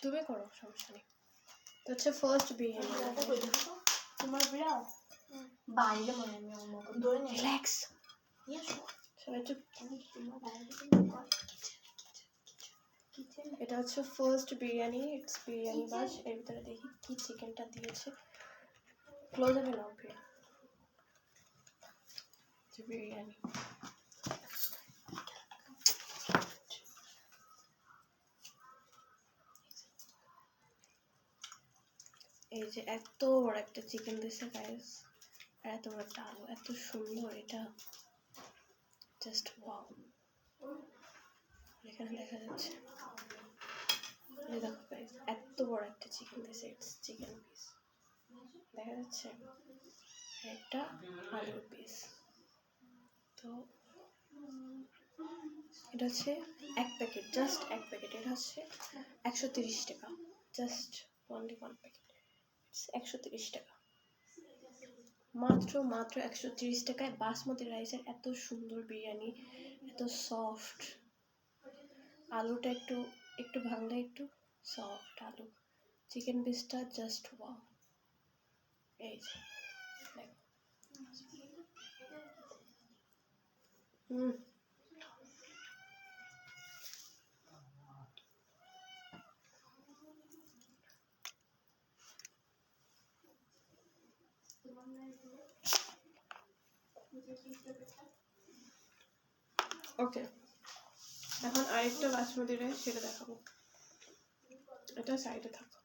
তুমি করো, সমস্যা নেই। তো হচ্ছে ফার্স্ট বিরিয়ানি। তোমার বিড়াল বাইরে মনে আমি ধরে নি। রিল্যাক্স, সবাই চুপ। এটা হচ্ছে ফার্স্ট বিরিয়ানি, ইটস বিরিয়ানি বাজ। এর ভিতরে দেখি কি চিকেনটা দিয়েছে। ক্লোজ হবে না প্রিয়া। বিরিয়ানি এই যে এত বড় একটা চিকেন দিয়েছে গাইস, আর এত বড় একটা আলু, এত সুন্দর এটা, জাস্ট ওয়াও। এখানে দেখা যাচ্ছে, এই দেখো গাইস, এত বড় একটা চিকেন দিয়েছে, ইটস চিকেন পিস দেখা যাচ্ছে, একটা আলুর পিস। তো এটা হচ্ছে এক প্যাকেট, জাস্ট এক প্যাকেট। এটা হচ্ছে 130 টাকা, জাস্ট অনলি ওয়ান প্যাকেট, 130 টাকা মাত্র 130 টাকায় বাসমতি রাইসের এত সুন্দর বিরিয়ানি, এত সফট। আলুটা একটু একটু ভাঙলে একটু সফট আলু, চিকেন পিসটা জাস্ট ওয়াও। এই যে ওকে, এখন আরেকটা বাসমতি রাইস, সেটা দেখাবো। এটা সাইডে থাকো।